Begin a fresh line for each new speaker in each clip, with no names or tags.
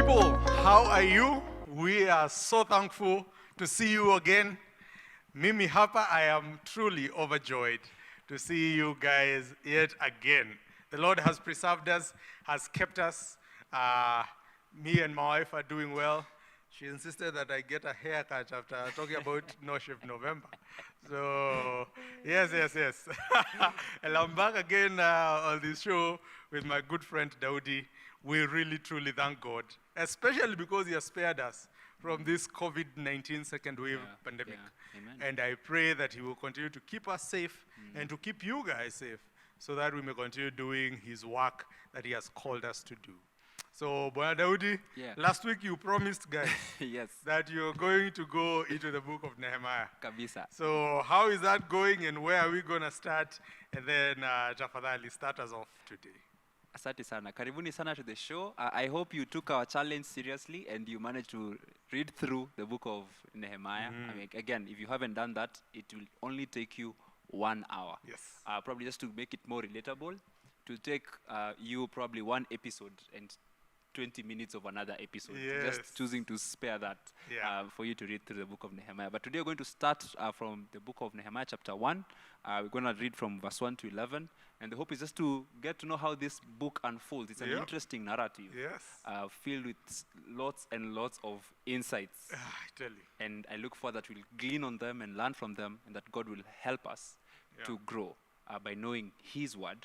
people, how are you? We are so thankful to see you again. Mimi hapa, I am truly overjoyed to see you guys yet again. The Lord has preserved us, has kept us. Me and my wife are doing well. She insisted that I get a haircut after talking about No Shift November. So, yes. And I'm back again on this show with my good friend Daudi. We really, truly thank God, especially because He has spared us from this COVID-19 second wave pandemic.
Amen.
And I pray that He will continue to keep us safe and to keep you guys safe so that we may continue doing His work that He has called us to do. So, Bwana Daudi,
Yeah.
last week you promised, guys,
Yes,
that you're going to go into the book of Nehemiah.
kabisa.
So, how is that going and where are we going to start? And then, tafadhali, start us off today.
Asante sana. Karibuni sana to the show. I hope you took our challenge seriously and you managed to read through the book of Nehemiah. I mean, again, if you haven't done that, it will only take you 1 hour.
Yes.
Probably just to make it more relatable, to take you probably one episode and 20 minutes of another episode.
Yes.
Just choosing to spare that
Yeah.
for you to read through the book of Nehemiah. But today we're going to start from the book of Nehemiah chapter 1. We're going to read from verse 1 to 11. And the hope is just to get to know how this book unfolds. It's an
Yeah.
interesting narrative.
Yes.
Filled with lots and lots of insights.
I tell you.
And I look forward that we'll glean on them and learn from them, and that God will help us
Yeah.
to grow by knowing His word,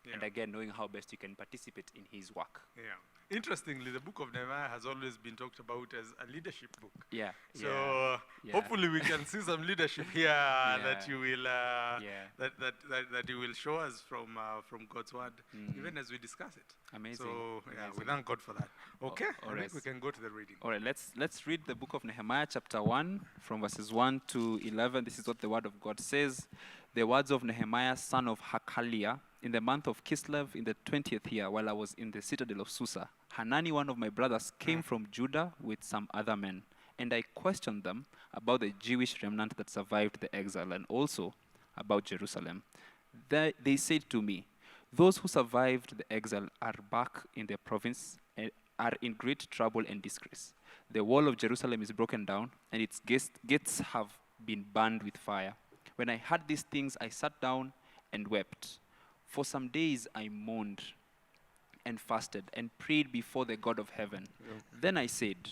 and
Yeah.
again, knowing how best you can participate in His work.
Yeah. Interestingly, the book of Nehemiah has always been talked about as a leadership book.
Yeah.
So
Yeah.
hopefully we can see some leadership here that you will
Yeah.
that you will show us from God's word, even as we discuss it.
Amazing.
So yeah, we
Amazing.
thank God for that. Okay,
all
I
right.
think we can go to the reading.
All right, let's read the book of Nehemiah, chapter 1, from verses 1 to 11. This is what the word of God says. The words of Nehemiah, son of Hakaliah, in the month of Kislev, in the 20th year, while I was in the citadel of Susa, Hanani, one of my brothers, came from Judah with some other men, and I questioned them about the Jewish remnant that survived the exile, and also about Jerusalem. They said to me, "Those who survived the exile are back in their province and are in great trouble and disgrace. The wall of Jerusalem is broken down, and its gates have been burned with fire." When I heard these things, I sat down and wept. For some days I mourned and fasted and prayed before the God of heaven. Then I said,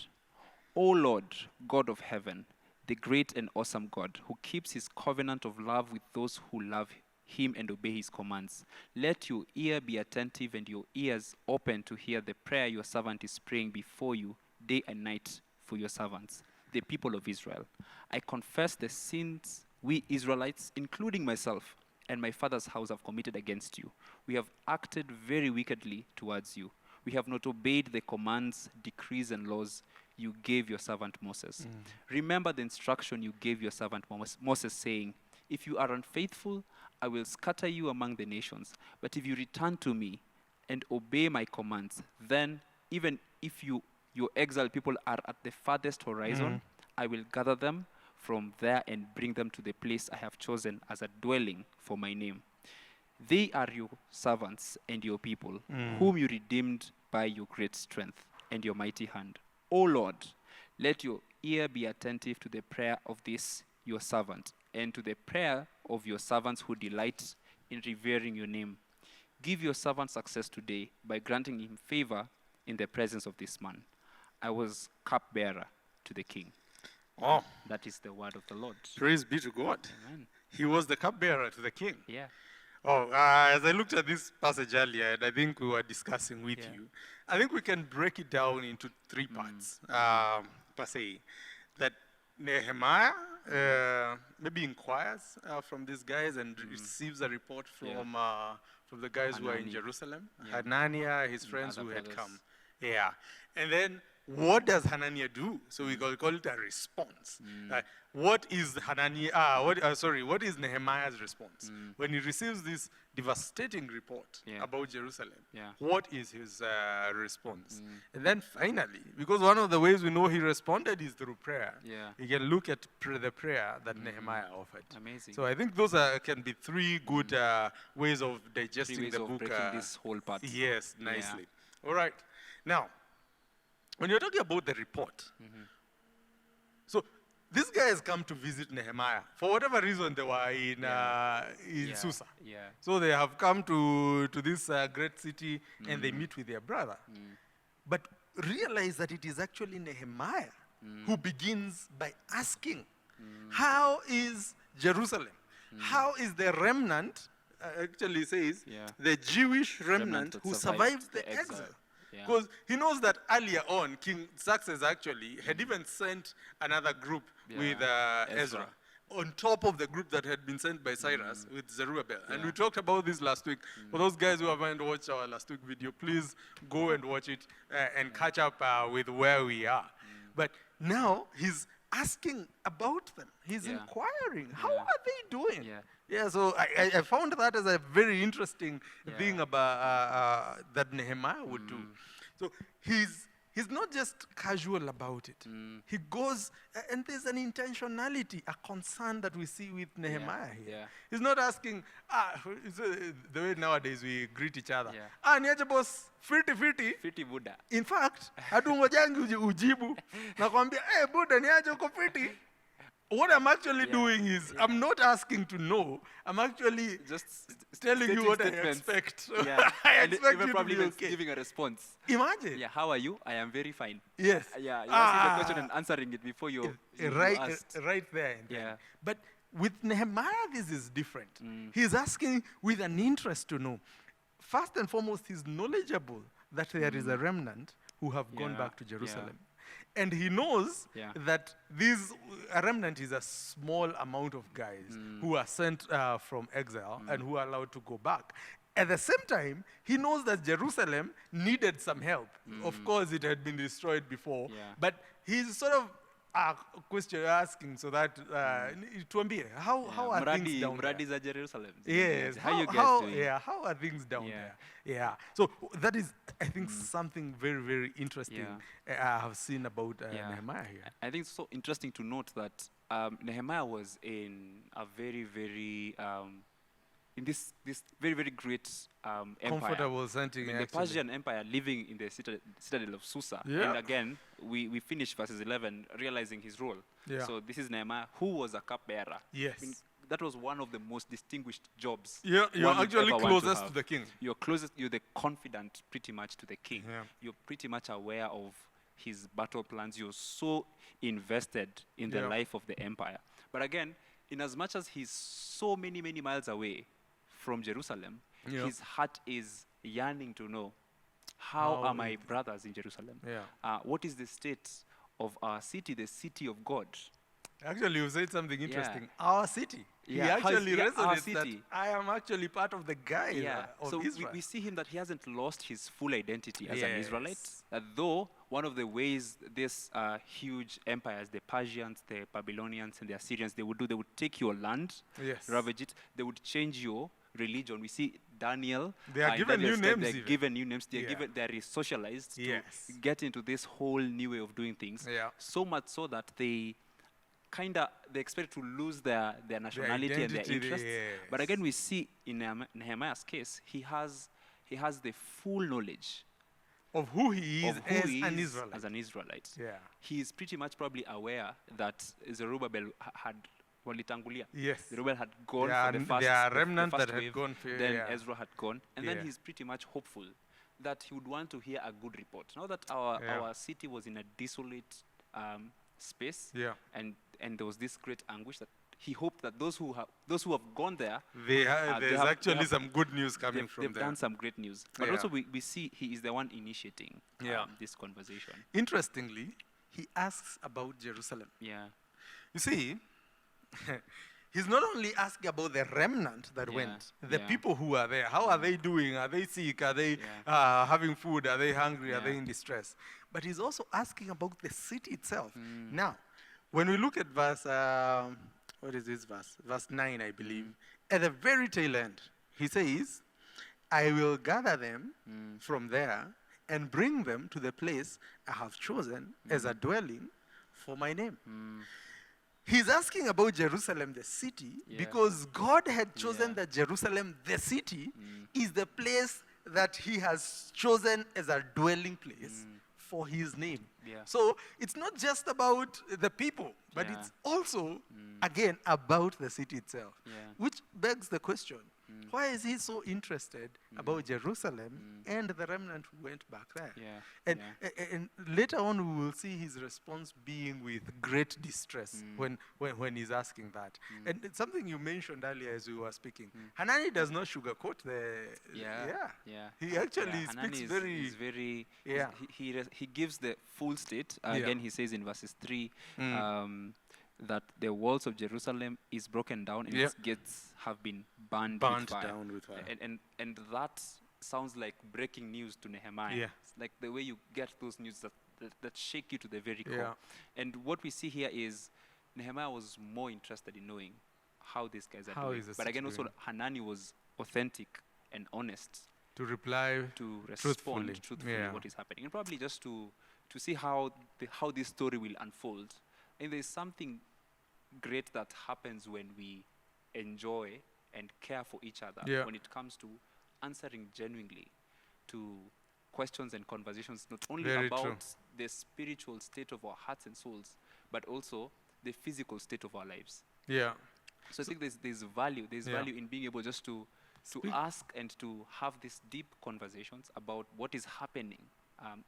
"O Lord, God of heaven, the great and awesome God, who keeps his covenant of love with those who love him and obey his commands, let your ear be attentive and your ears open to hear the prayer your servant is praying before you day and night for your servants, the people of Israel. I confess the sins we Israelites, including myself and my father's house, have committed against you. We have acted very wickedly towards you. We have not obeyed the commands, decrees, and laws you gave your servant Moses. Remember the instruction you gave your servant Moses, saying, 'If you are unfaithful, I will scatter you among the nations. But if you return to me and obey my commands, then even if your exiled people are at the farthest horizon, I will gather them from there and bring them to the place I have chosen as a dwelling for my name. They are your servants and your people, whom you redeemed by your great strength and your mighty hand. O Lord, let your ear be attentive to the prayer of this your servant, and to the prayer of your servants who delight in revering your name. Give your servant success today by granting him favor in the presence of this man. I was cupbearer to the king."
Oh,
That is the word of the Lord.
praise be to God.
Amen.
He was the cupbearer to the king.
Yeah.
Oh, as I looked at this passage earlier, and I think we were discussing with
Yeah.
you, I think we can break it down into three parts, per se. That Nehemiah maybe inquires from these guys and receives a report from the guys who are in
Hanani.
Jerusalem.
Yeah.
Hananiah, his friends
other
who had
brothers.
come. Yeah. And then what does Hananiah do? So we call it a response. What is what is Nehemiah's response? When he receives this devastating report
Yeah.
about Jerusalem,
Yeah.
what is his response? And then finally, because one of the ways we know he responded is through prayer,
Yeah.
you can look at the prayer that Nehemiah offered.
Amazing.
So I think those can be three good ways of digesting
Three ways
the
of
book.
breaking this whole part.
Yes, nicely. All right. Now, when you're talking about the report, so these guys come to visit Nehemiah. For whatever reason, they were in
Yeah.
Susa.
Yeah.
So they have come to this great city and they meet with their brother. But realize that it is actually Nehemiah who begins by asking, how is Jerusalem? How is the remnant, actually says,
Yeah.
the Jewish remnant
Remnant that
who
survived
survived the
the
exile?
exile. Yeah.
Because he knows that earlier on, King Xerxes actually had even sent another group with Ezra, on top of the group that had been sent by Cyrus with Zerubbabel. And we talked about this last week. For those guys who haven't watched our last week video, please go and watch it and catch up with where we are. But now he's asking about them. He's
Yeah.
inquiring, how
Yeah.
are they doing?
Yeah.
Yeah, so I found that as a very interesting
Yeah.
thing about that Nehemiah would do. So he's not just casual about it. He goes, and there's an intentionality, a concern that we see with Nehemiah here.
Yeah.
He's not asking, the way nowadays we greet each other.
Yeah.
Niaje boss, fiti.
Fiti Buddha.
In fact, hatungojangi ujibu. Nakwambia, hey Buddha, niaje uko fiti? What I'm actually doing is, I'm not asking to know. I'm actually
Just
telling you
stating
what I
statements.
expect.
Yeah.
I
And
expect
even
you to
probably
be
even
okay.
giving a response.
Imagine.
Yeah, how are you? I am very fine.
Yes.
Yeah, you're asking the question and answering it before you
right,
asked.
right there. And then.
Yeah.
But with Nehemiah, this is different. He's asking with an interest to know. First and foremost, he's knowledgeable that there is a remnant who have gone
Yeah,
back to
yeah.
Jerusalem. And he knows
Yeah.
that a remnant is a small amount of guys who are sent from exile and who are allowed to go back. At the same time, he knows that Jerusalem needed some help. Of course, it had been destroyed before,
Yeah.
but he's sort of question asking so that tuambie, how are things down there?
Mradi za Jerusalem.
Yes.
How you guys doing?
Yeah, how are things down
Yeah.
there? Yeah. So that is, I think, something very, very interesting I have seen about Nehemiah here.
I think it's so interesting to note that Nehemiah was in a very, very in this very, very great empire.
Comfortable setting,
I mean, the
actually.
Persian Empire living in the citadel of Susa.
Yeah.
And again, we finish verses 11 realizing his role.
Yeah.
So this is Nehemiah, who was a cupbearer.
Yes.
I mean, that was one of the most distinguished jobs.
You're
one would
actually
ever want
closest to
have.
the king.
You're closest, you're the confidant pretty much to the king.
Yeah.
You're pretty much aware of his battle plans. You're so invested in the
Yeah.
life of the empire. But again, in as much as he's so many, many miles away from Jerusalem,
Yeah.
his heart is yearning to know, how
How
are my
is-
brothers in Jerusalem?
Yeah.
What is the state of our city, the city of God?
Actually, you said something interesting. Our city.
Yeah,
He
how is-
actually
yeah, our
resonates that
city.
I am actually part of the guys of
so
Israel.
we see him that he hasn't lost his full identity as an
Yes.
Israelite. Though one of the ways these huge empires, the Persians, the Babylonians, and the Assyrians, they would take your land,
Yes.
ravage it. They would change your religion. We see Daniel.
They are
in
given new
Daniel's time,
names
They're
even.
given new names. They're
Yeah.
given. They're re-socialized
Yes.
to get into this whole new way of doing things.
Yeah.
So much so that they expect to lose their nationality and their
identity,
interests. But
yes.
again, we see in Nehemiah's case, he has the full knowledge
Of who he is
of who
as
he
an
is
Israelite.
as an Israelite.
Yeah.
He is pretty much probably aware that Zerubbabel had walitangulia.
Yes.
Zerubbabel had gone
There
for the
are-
first,
there are
the
remnants
first
that had
wave,
gone for-
then
yeah.
Ezra had gone, and
Yeah.
then he's pretty much hopeful that he would want to hear a good report. Now that our city was in a desolate space,
Yeah.
and there was this great anguish that he hoped that those who have gone there,
They there's
have-
actually
they have-
some good news coming from
they've
there.
done some great news. But
Yeah.
also we see he is the one initiating
Yeah.
this conversation.
Interestingly, he asks about Jerusalem.
Yeah.
You see, he's not only asking about the remnant that
Yeah,
went, the
yeah.
people who are there. How are they doing? Are they sick? Are they having food? Are they hungry? Are they
Yeah.
in distress? But he's also asking about the city itself. Now, when we look at verse, what is this verse? Verse 9, I believe. At the very tail end, he says, I will gather them from there and bring them to the place I have chosen as a dwelling for my name. He's asking about Jerusalem, the city,
Yeah.
because God had chosen
Yeah.
that Jerusalem, the city, is the place that he has chosen as a dwelling place for his name.
Yeah.
So it's not just about the people, but
Yeah.
it's also, again, about the city itself.
Yeah.
Which begs the question, why is he so interested about Jerusalem and the remnant who went back there?
Yeah.
And,
Yeah.
and later on, we will see his response being with great distress when he's asking that. And it's something you mentioned earlier as we were speaking. Hanani does not sugarcoat the.
Yeah.
He actually
Yeah, Hanani
speaks
is very.
Yeah.
He gives the full state.
Yeah.
Again, he says in verses 3 that the walls of Jerusalem is broken down and
Yeah.
its gates have been burned
Burnt
with fire.
down with fire.
And that sounds like breaking news to Nehemiah.
Yeah.
It's like the way you get those news that shake you to the very core.
Yeah.
And what we see here is Nehemiah was more interested in knowing how these guys are
How
doing.
is the
But again,
city
also
doing?
Hanani was authentic and honest
To reply.
to respond
Truthfully.
truthfully
Yeah.
what is happening, and probably just to see how this story will unfold. And there's something great that happens when we enjoy and care for each other
Yeah.
when it comes to answering genuinely to questions and conversations, not only
Very
about
true.
the spiritual state of our hearts and souls, but also the physical state of our lives.
Yeah.
So I think there's value. There's
Yeah.
value in being able just to ask and to have these deep conversations about what is happening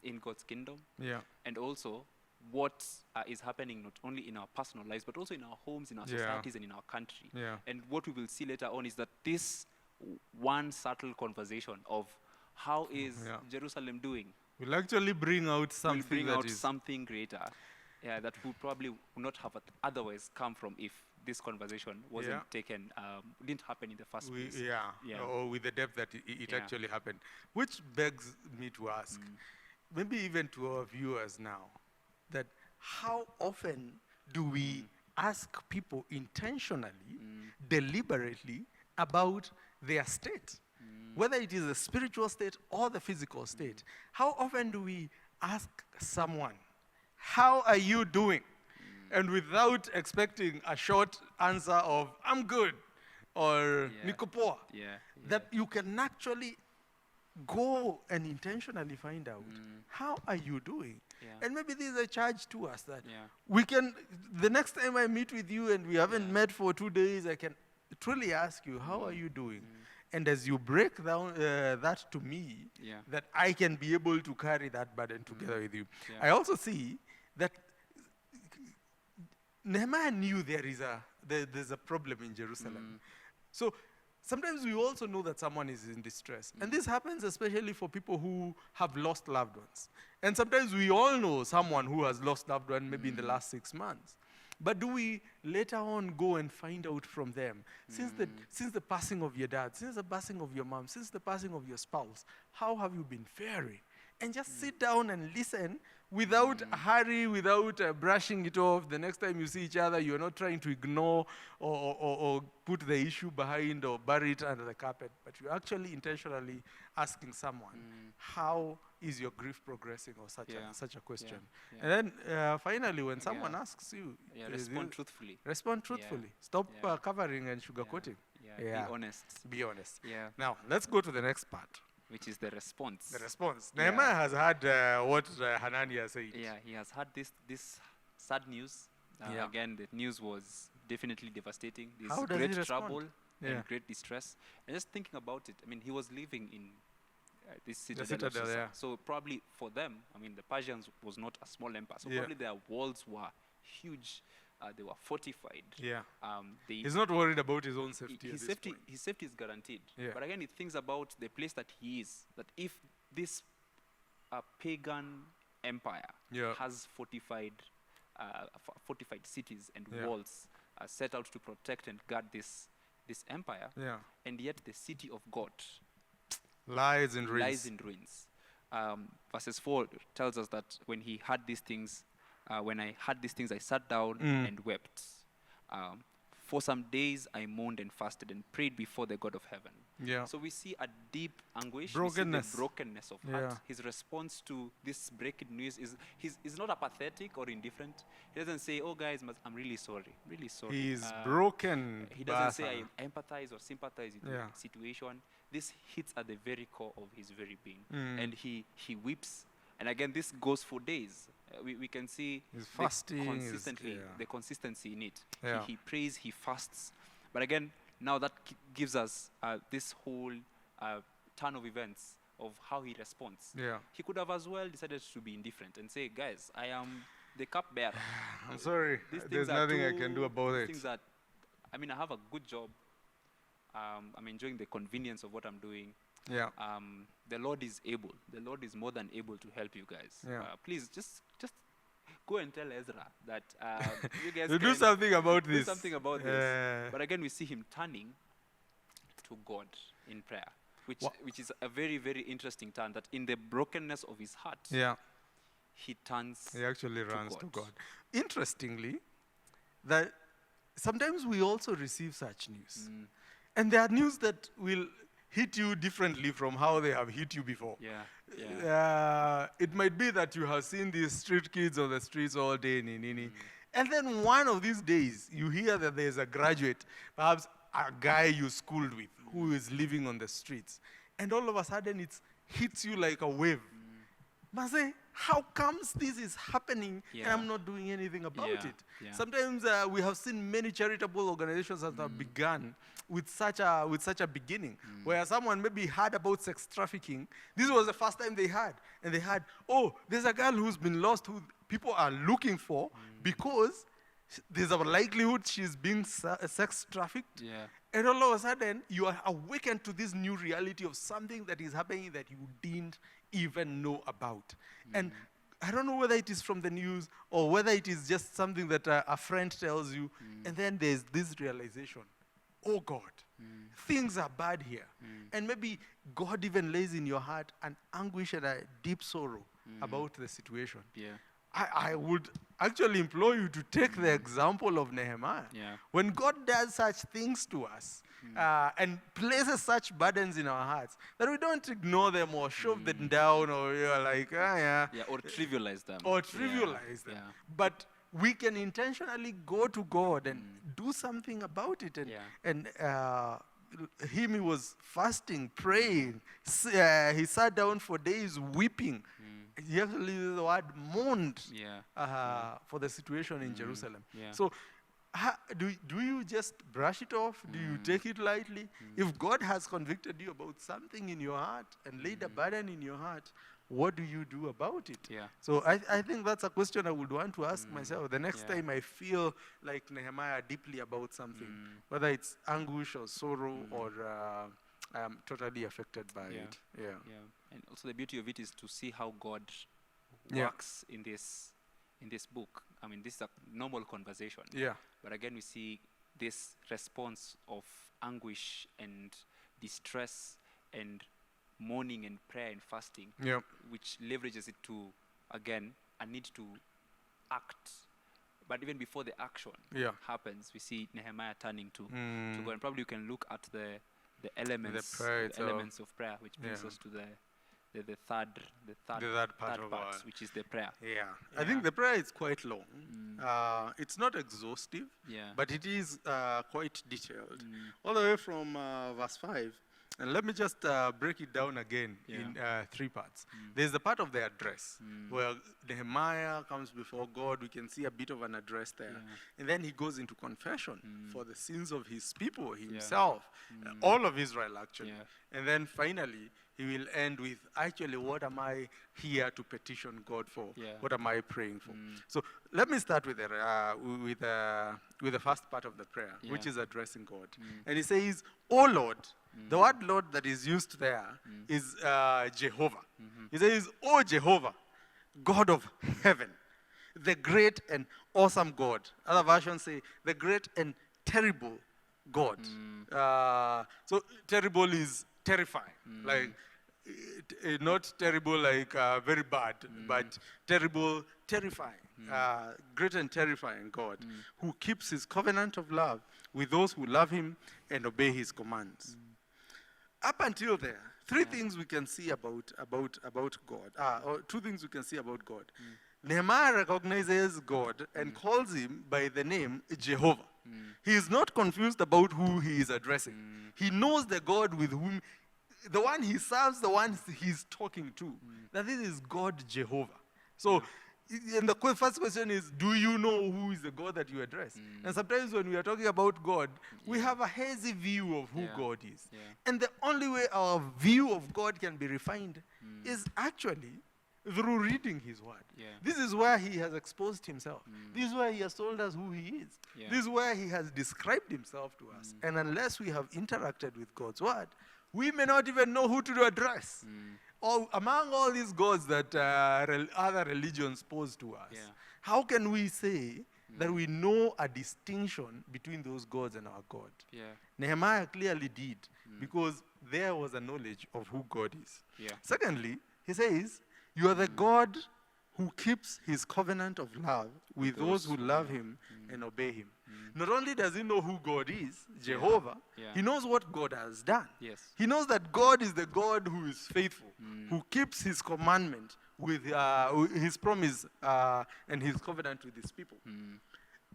in God's kingdom,
Yeah.
and also what is happening not only in our personal lives, but also in our homes, in our
Yeah.
societies, and in our country.
Yeah.
And what we will see later on is that this one subtle conversation of how is
Yeah.
Jerusalem doing
We'll actually bring out
will
something
bring
that
out
is.
something greater, that would probably would not have otherwise come from if this conversation wasn't
Yeah.
taken, didn't happen in the first place.
Yeah.
Yeah.
Or with the depth that it
Yeah.
actually happened. Which begs me to ask, maybe even to our viewers now, that how often do we ask people intentionally, deliberately, about their state? Whether it is the spiritual state or the physical state. How often do we ask someone, how are you doing? And without expecting a short answer of, I'm good, or
Yeah.
niko poa,
Yeah.
that you can actually go and intentionally find out, how are you doing?
Yeah.
And maybe this is a charge to us that
Yeah.
we can, the next time I meet with you and we haven't met for 2 days, I can truly ask you, how are you doing? And as you break down that to me,
Yeah.
that I can be able to carry that burden together with you.
Yeah.
I also see that Nehemiah knew there's a problem in Jerusalem. So sometimes we also know that someone is in distress. And this happens especially for people who have lost loved ones. And sometimes we all know someone who has lost loved one maybe in the last 6 months. But do we later on go and find out from them, since the passing of your dad, since the passing of your mom, since the passing of your spouse, how have you been faring? And just sit down and listen without hurry, without brushing it off. The next time you see each other, you're not trying to ignore or put the issue behind or bury it under the carpet, but you're actually intentionally asking someone, how is your grief progressing, or such a question.
Yeah.
And then finally, when someone
Yeah.
asks you,
Yeah.
is
Respond
it-
truthfully.
respond truthfully. Stop
Yeah.
covering and sugarcoating.
Yeah.
Yeah.
Be honest.
Be honest.
Yeah.
Now, let's go to the next part.
Which is the response.
The response.
Yeah.
Nehemiah has had what Hananiah said.
Yeah, he has had this sad news.
Yeah.
Again, the news was definitely devastating. There's
How does he
great
respond?
trouble
Yeah.
and great distress. And just thinking about it, I mean, he was living in this citadel. of
citadel,
Susa.
yeah.
So probably for them, I mean, the Persians was not a small empire. So
Yeah.
probably their walls were huge. They were fortified.
Yeah.
They
He's not worried about his own safety.
his
at this
safety,
point.
his safety is guaranteed.
Yeah.
But again, he thinks about the place that he is. That if this pagan empire
Yeah.
has fortified cities and
Yeah.
walls set out to protect and guard this empire,
Yeah.
and yet the city of God
Lies in ruins.
lies in ruins. Verses 4 tells us that when he had these things, when I had these things, I sat down and wept. For some days I mourned and fasted and prayed before the God of heaven.
Yeah.
So we see a deep anguish,
Brokenness.
we see the brokenness of heart.
Yeah.
His response to this breaking news is not apathetic or indifferent. He doesn't say, "Oh guys, I'm really sorry, really sorry."
He is broken.
He doesn't say,
Basa.
"I empathize or sympathize with
Yeah.
the situation." This hits at the very core of his very being,
Mm.
and he weeps And again, this goes for days. We can see
His
the
fasting is-
consistently,
yeah.
the consistency in it.
Yeah.
He prays, he fasts. But again, now that gives us this whole turn of events of how he responds.
Yeah.
He could have as well decided to be indifferent and say, guys, I am the cupbearer.
I'm sorry.
These things
There's
are
nothing I can do about
these
it.
Things that, I mean, I have a good job. I'm enjoying the convenience of what I'm doing.
Yeah.
The Lord is able. The Lord is more than able to help you guys.
Yeah.
Please, just go and tell Ezra that you guys
You do
can
something about
do
this.
something about
Yeah.
this. But again, we see him turning to God in prayer, which is a very, very interesting turn. That in the brokenness of his heart,
Yeah.
he turns.
He actually runs to
God.
God. Interestingly, that sometimes we also receive such news.
Mm,
And there are news that will hit you differently from how they have hit you before.
yeah.
It might be that you have seen these street kids on the streets all day, and then one of these days you hear that there's a graduate, perhaps a guy you schooled with, who is living on the streets, and all of a sudden it hits you like a wave. But say, how comes this is happening and
Yeah.
I'm not doing anything about
Yeah,
it?
yeah.
Sometimes we have seen many charitable organizations that have begun with such a beginning, where someone maybe heard about sex trafficking. This was the first time they heard, and they heard, oh, there's a girl who's been lost who people are looking for because there's a likelihood she's being sex trafficked.
Yeah.
And all of a sudden, you are awakened to this new reality of something that is happening that you didn't even know about. And I don't know whether it is from the news or whether it is just something that a friend tells you. And then there's this realization, oh God, things are bad here. And maybe God even lays in your heart an anguish and a deep sorrow about the situation.
Yeah.
I would actually implore you to take the example of Nehemiah.
Yeah.
When God does such things to us and places such burdens in our hearts, that we don't ignore them or shove them down or you're like, yeah.
Yeah. Or trivialize them.
Or trivialize them.
Yeah.
But we can intentionally go to God and do something about it. And he was fasting, praying. He sat down for days weeping. He actually used the word mourned
Yeah.
for the situation in Jerusalem.
Yeah.
So do you just brush it off? Do you take it lightly? If God has convicted you about something in your heart and laid a burden in your heart, what do you do about it?
Yeah.
So I think that's a question I would want to ask myself the next
Yeah.
time I feel like Nehemiah deeply about something, whether it's anguish or sorrow or I am totally affected by
Yeah.
it. Yeah.
Yeah. And also the beauty of it is to see how God
Yeah.
works in this book. I mean, this is a normal conversation.
Yeah.
But again, we see this response of anguish and distress and mourning and prayer and fasting,
Yeah.
which leverages it to, again, a need to act. But even before the action
Yeah.
happens, we see Nehemiah turning to God.
Mm.
And probably you can look at the elements,
prayer itself.
elements of prayer, which brings
Yeah.
us to the third
part of our-
which is the prayer.
Yeah. I
Yeah.
think the prayer is quite long. It's not exhaustive,
Yeah.
but it is quite detailed. All the way from verse 5. And let me just break it down again in 3 parts. There's the part of the address where Nehemiah comes before God. We can see a bit of an address there.
Yeah.
And then he goes into confession for the sins of his people, himself, all of Israel actually.
Yeah.
And then finally, he will end with, actually, what am I here to petition God for?
Yeah.
What am I praying for? So let me start with the first part of the prayer, which
Yeah.
is addressing God. And he says, "Oh Lord," the word Lord that is used there is Jehovah. He says, "Oh Jehovah, God of heaven, the great and awesome God." Other versions say, "the great and terrible God." So terrible is terrifying, like not terrible like very bad, but terrible, terrifying. Great and terrifying God who keeps his covenant of love with those who love him and obey his commands. Up until there, three things we can see about God, or 2 things we can see about God. Nehemiah recognizes God and calls him by the name Jehovah. He is not confused about who he is addressing. He knows the God with whom the one he serves, the one he's talking to. That this is God Jehovah. So, and the first question is, do you know who is the God that you address? And sometimes when we are talking about God, we have a hazy view of who
Yeah.
God is.
Yeah.
And the only way our view of God can be refined is actually through reading his word.
Yeah.
This is where he has exposed himself. This is where he has told us who he is.
Yeah.
This is where he has described himself to us. And unless we have interacted with God's word, we may not even know who to address. Or among all these gods that other religions pose to us,
Yeah.
how can we say that we know a distinction between those gods and our God?
Yeah.
Nehemiah clearly did, because there was a knowledge of who God is.
Yeah.
Secondly, he says, you are the God who keeps his covenant of love with those who love him and obey him. Not only does he know who God is, Jehovah,
Yeah.
he knows what God has done.
Yes.
He knows that God is the God who is faithful, who keeps his commandment with his promise and his covenant with his people.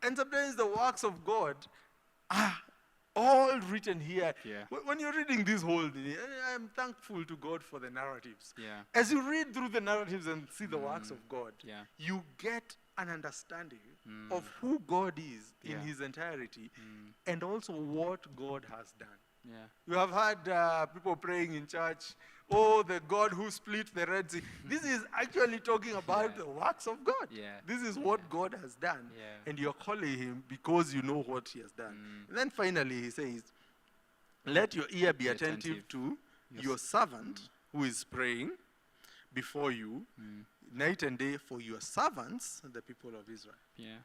And sometimes the works of God are all written here.
Yeah.
When you're reading this whole thing, I'm thankful to God for the narratives.
Yeah.
As you read through the narratives and see the works of God,
Yeah.
you get an understanding of who God is in
Yeah.
his entirety and also what God has done.
Yeah.
You have heard people praying in church, oh, the God who split the Red Sea. This is actually talking about
Yeah.
the works of God.
Yeah.
This is what God has done.
Yeah.
And you're calling him because you know what he has done. And then finally he says, let your ear be attentive to your servant who is praying before you night and day for your servants, the people of Israel.
Yeah.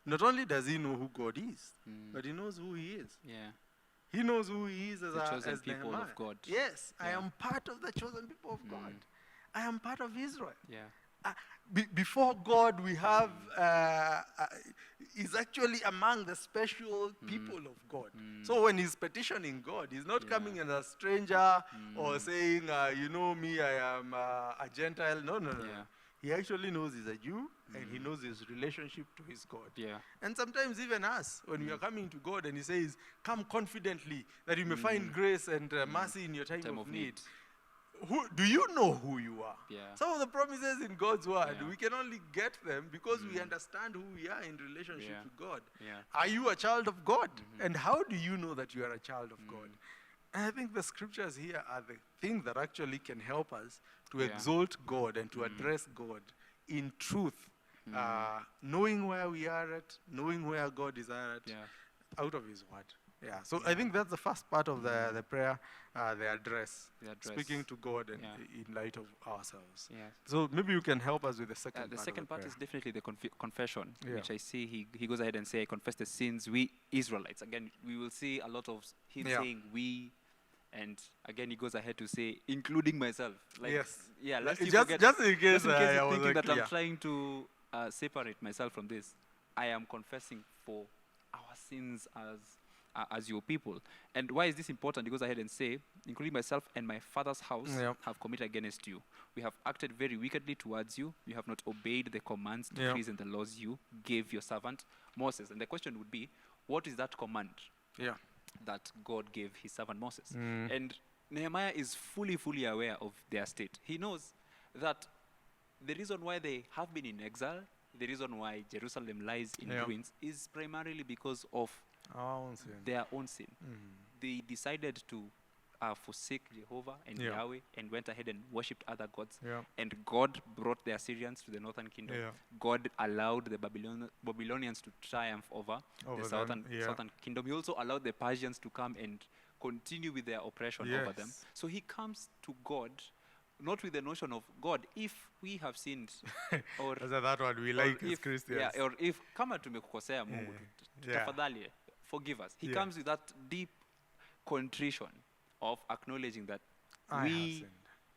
Not only does he know who God is, but he knows who he is.
Yeah.
He knows who he is as
The
a
chosen
as
people of
Nehemiah.
God.
Yes, I
Yeah.
am part of the chosen people of God. I am part of Israel.
Yeah.
Before God, we have is actually among the special people of God. So when he's petitioning God, he's not coming as a stranger or saying, you know me, I am a Gentile. No, no, no.
Yeah.
He actually knows he's a Jew and he knows his relationship to his God.
Yeah.
And sometimes even us, when we are coming to God and he says, come confidently that you may find grace and mercy in your time, of need. Do you know who you are?
Yeah.
Some of the promises in God's word,
Yeah.
we can only get them because we understand who we are in relationship
Yeah.
to God.
Yeah.
Are you a child of God? And how do you know that you are a child of God? And I think the scriptures here are the things that actually can help us to
Yeah.
exalt God and to address God in truth, knowing where we are at, knowing where God is at,
Yeah.
out of his word. Yeah, so I think that's the first part of the prayer, the address,
The address.
speaking to God and
Yeah.
in light of ourselves.
Yeah.
So maybe you can help us with the second part.
The second
of
part
the
is definitely the confession,
Yeah.
which I see he goes ahead and say, I confess the sins, we Israelites. Again, we will see a lot of him
Yeah.
saying we, and again he goes ahead to say, including myself. Like,
Yes.
Yeah, lest you
just,
forget,
just in case,
just in case
I
you're
was
thinking that
yeah.
I'm trying to separate myself from this. I am confessing for our sins as your people. And why is this important? He goes ahead and say, including myself and my father's house
Yeah.
have committed against you. We have acted very wickedly towards you. You have not obeyed the commands,
Yeah.
decrees, and the laws you gave your servant Moses. And the question would be, what is that command
Yeah.
that God gave his servant Moses? And Nehemiah is fully aware of their state. He knows that the reason why they have been in exile, the reason why Jerusalem lies in
Yeah.
ruins, is primarily because of
Our own sin.
their own sin. They decided to forsake Jehovah and
Yeah.
Yahweh and went ahead and worshipped other gods.
Yeah.
And God brought the Assyrians to the northern kingdom.
Yeah.
God allowed the Babylonians to triumph over
Over
the
them, yeah.
southern kingdom. He also allowed the Persians to come and continue with their oppression over them.
Yes.
So he comes to God, not with the notion of, God, if we have sinned, or
That's that one we
or
like as
if,
Christians.
yeah, or if kama tumekukosea Mungu,
Yeah.
tafadhali, forgive us. He
Yeah.
comes with that deep contrition of acknowledging that
I have sinned.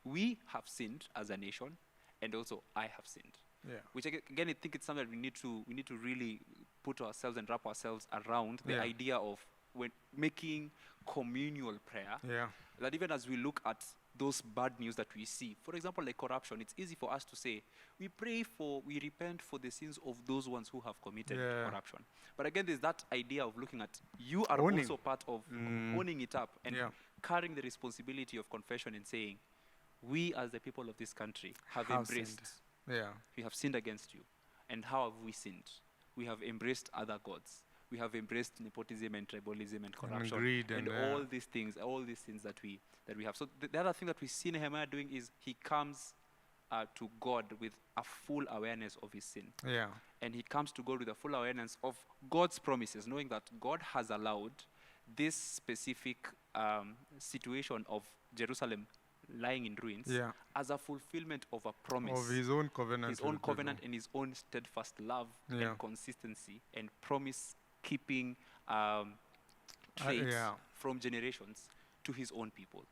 we have sinned as a nation, and also I have sinned.
Yeah.
Which again, I think it's something that we need to really put ourselves and wrap ourselves around the
Yeah.
idea of when making communal prayer.
Yeah.
That even as we look at those bad news that we see, for example, like corruption, it's easy for us to say, we repent for the sins of those ones who have committed
Yeah.
corruption. But again, there's that idea of looking at, you are
Owning.
also part of owning it up and
Yeah.
carrying the responsibility of confession and saying, we as the people of this country have
Have
embraced,
sinned. Yeah.
we have sinned against you. And how have we sinned? We have embraced other gods. We have embraced nepotism and tribalism and corruption
greed and,
all these things that we have. So the other thing that we see Nehemiah doing is he comes to God with a full awareness of his sin.
Yeah.
And he comes to God with a full awareness of God's promises, knowing that God has allowed this specific situation of Jerusalem lying in ruins
Yeah.
as a fulfillment of a promise.
Of his own covenant.
His
with
own
the people.
covenant and his own steadfast love
Yeah.
and consistency and promise-keeping traits
yeah.
from generations to his own people.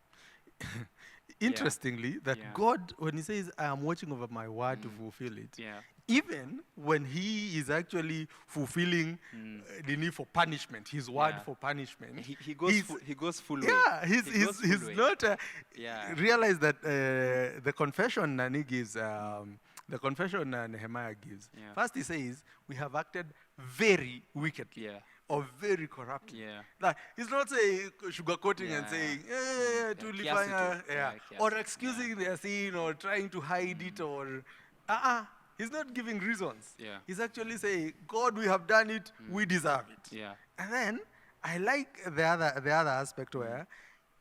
Interestingly, that
Yeah.
God, when he says, I am watching over my word to fulfill it,
Yeah.
even when he is actually fulfilling the need for punishment, his word
Yeah.
for punishment,
He goes full way.
yeah,
He goes full
he's
way.
not
Yeah.
realize that the confession Nani gives, the confession Nehemiah gives.
Yeah.
First, he says, we have acted very wickedly
Yeah.
or very corruptly.
Yeah.
Like, he's not saying sugarcoating and
Yeah.
saying,
Yeah,
tulifanya,
kiasi tu.
yeah,
Yeah, kiasi.
or excusing their sin or trying to hide it or, he's not giving reasons.
Yeah.
He's actually saying, God, we have done it, we deserve it.
Yeah.
And then I like the other aspect where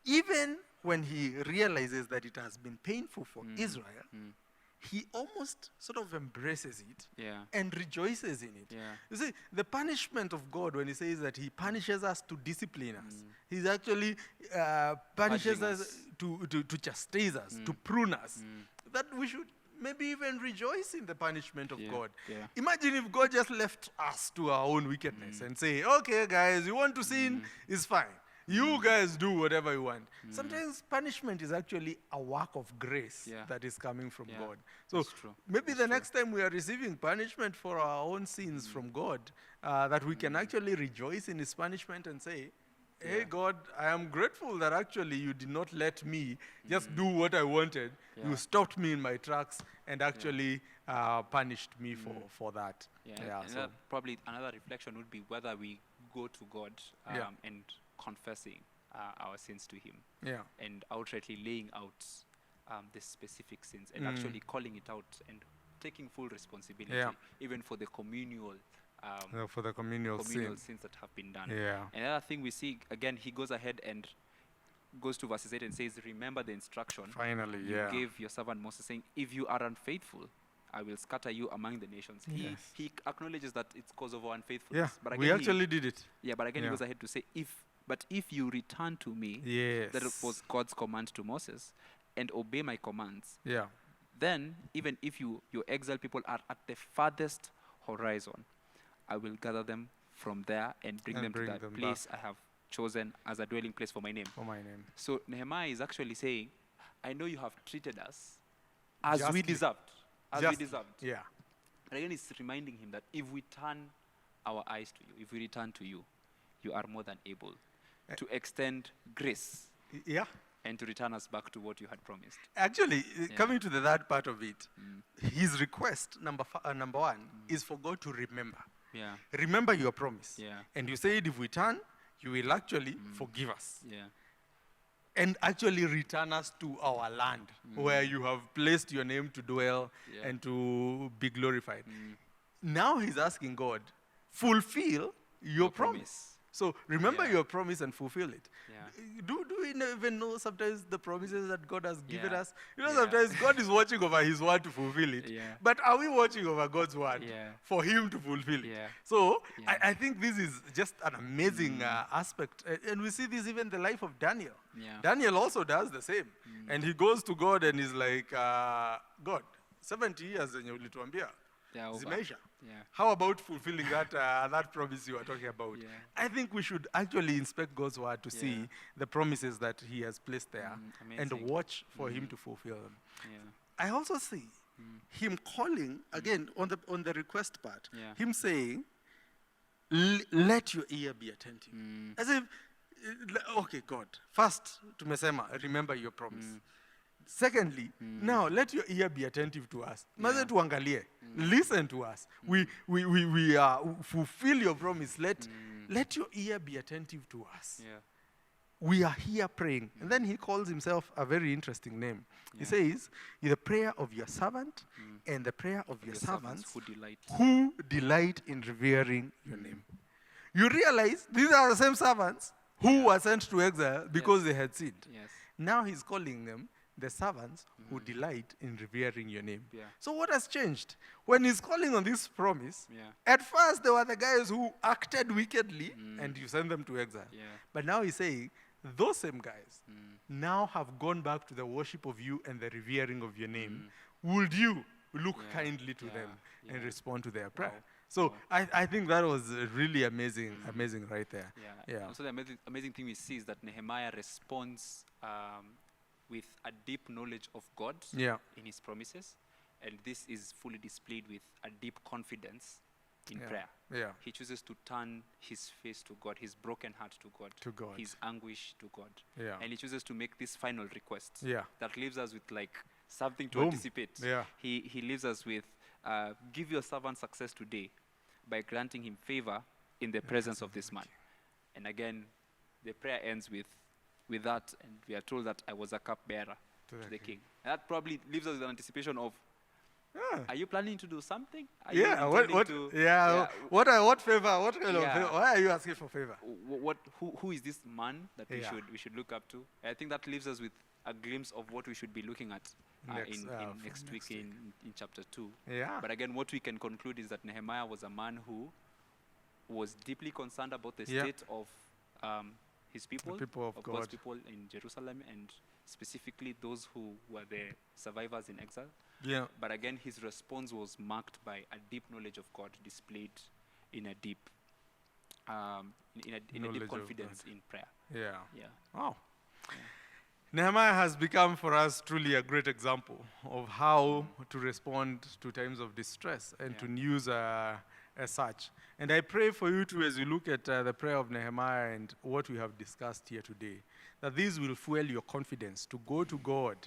even when he realizes that it has been painful for Israel, he almost sort of embraces it
Yeah.
and rejoices in it.
Yeah.
You see, the punishment of God, when he says that he punishes us to discipline us, he's actually punishes
Purging
us
us.
to chastise us, to prune us. That we should maybe even rejoice in the punishment of
Yeah.
God.
Yeah.
Imagine if God just left us to our own wickedness and say, okay, guys, you want to sin? It's fine. You guys do whatever you want. Sometimes punishment is actually a work of grace
Yeah.
that is coming from
Yeah.
God. So
That's true.
maybe
That's
the
true.
next time we are receiving punishment for our own sins from God, that we can actually rejoice in his punishment and say, hey,
Yeah.
God, I am grateful that actually you did not let me just do what I wanted.
Yeah.
You stopped me in my tracks and actually punished me for that.
Yeah. And that probably another reflection would be whether we go to God
Yeah.
and confessing our sins to him
yeah.
and outrightly laying out the specific sins and actually calling it out and taking full responsibility
Yeah.
even for the communal
For the communal sin.
sins that have been done.
Yeah.
Another thing we see, again, he goes ahead and goes to verses 8 and says, remember the instruction
Finally,
you
yeah.
gave your servant Moses, saying, if you are unfaithful, I will scatter you among the nations.
Yes.
He acknowledges that it's because of our
Yeah,
unfaithfulness. But again,
we actually did it.
but again,
Yeah.
he goes ahead to say, if you return to me,
Yes.
that was God's command to Moses, and obey my commands,
Yeah.
then even if your exiled people are at the farthest horizon, I will gather them from there and bring
And
them
bring
to that
them
place I have chosen as a dwelling place for my name.
For my name.
So Nehemiah is actually saying, I know you have treated us as
Justly.
we deserved. As
Justly.
we deserved.
Yeah.
But again, it's reminding him that if we turn our eyes to you, if we return to you, you are more than able to extend grace
Yeah.
and to return us back to what you had promised.
Actually, coming to the third part of it, his request, number one, is for God to remember.
Yeah,
Remember your promise.
Yeah.
And you said if we turn, you will actually forgive us.
yeah,
And actually return us to our land where you have placed your name to dwell
Yeah.
and to be glorified. Now he's asking God, fulfill your promise. So remember
Yeah.
your promise and fulfill it.
Yeah.
Do we even know sometimes the promises that God has given
Yeah.
us? You know,
Yeah.
sometimes God is watching over his word to fulfill it.
Yeah.
But are we watching over God's word
Yeah.
for him to fulfill it?
Yeah.
So
Yeah.
I think this is just an amazing aspect. And we see this even in the life of Daniel.
Yeah.
Daniel also does the same. And he goes to God and is like, God, 70 years zenye ulituambia
Yeah, over.
zimeisha.
Yeah.
How about fulfilling that promise you are talking about?
Yeah.
I think we should actually inspect God's word to see
Yeah.
the promises that he has placed there and
amazing.
watch for him to fulfill them.
Yeah.
I also see him calling, again, on the request part,
Yeah.
him saying, let your ear be attentive. As if, okay, God, first, tumesema, remember your promise. Secondly, now let your ear be attentive to us. Maze tuangalie. Listen to us. We fulfill your promise. Let your ear be attentive to us.
Yeah.
we are here praying. And then he calls himself a very interesting name. He
Yeah.
says, the prayer of your servant and the prayer of your
Your
servants
who delight.
who delight in revering your name. You realize these are the same servants who were sent to exile because they had sinned.
Yes.
Now he's calling them the servants who delight in revering your name.
Yeah.
So what has changed? When he's calling on this promise,
Yeah.
at first they were the guys who acted wickedly and you sent them to exile.
Yeah.
But now he's saying, those same guys now have gone back to the worship of you and the revering of your name. Would you look
Yeah.
kindly to them and
Yeah.
respond to their prayer?
Wow.
So
Wow.
I think that was really amazing, amazing right there.
Yeah.
Yeah.
Also, the amazing thing we see is that Nehemiah responds with a deep knowledge of God
Yeah.
in his promises, and this is fully displayed with a deep confidence in prayer.
Yeah.
He chooses to turn his face to God, his broken heart to God,
To God.
his anguish to God.
Yeah.
And he chooses to make this final request
Yeah.
that leaves us with like something to
Boom.
anticipate.
Yeah.
He leaves us with, give your servant success today by granting him favor in the presence of this man. And again, the prayer ends with that, and we are told that I was a cupbearer to the king. And that probably leaves us with an anticipation of, are you planning to do something? Are you
Yeah,
intending
what favor? What kind of
Yeah.
favor? Why are you asking for favor?
Who is this man that
Yeah.
we should look up to? I think that leaves us with a glimpse of what we should be looking at
Next,
in
for
next week in chapter 2.
Yeah.
But again, what we can conclude is that Nehemiah was a man who was deeply concerned about the
Yeah.
state of his people,
people of
God's
God.
people in Jerusalem, and specifically those who were the survivors in exile.
Yeah.
But again, his response was marked by a deep knowledge of God displayed in a deep, in a
Knowledge
deep
of
confidence in prayer.
Yeah.
Yeah.
Wow. Nehemiah has become for us truly a great example of how to respond to times of distress and to news as such. And I pray for you too, as you look at the prayer of Nehemiah and what we have discussed here today, that these will fuel your confidence to go to God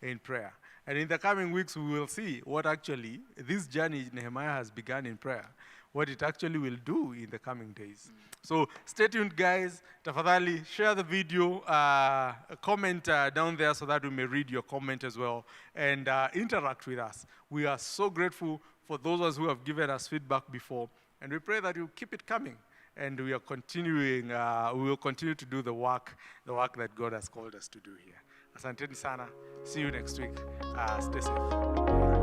in prayer. And in the coming weeks, we will see what actually this journey Nehemiah has begun in prayer, what it actually will do in the coming days. So stay tuned, guys. Tafadhali, share the video, comment down there so that we may read your comment as well, and interact with us. We are so grateful for those of us who have given us feedback before, and we pray that you keep it coming. And we are continuing, we will continue to do the work that God has called us to do here. Asanteni sana. See you next week. Stay safe.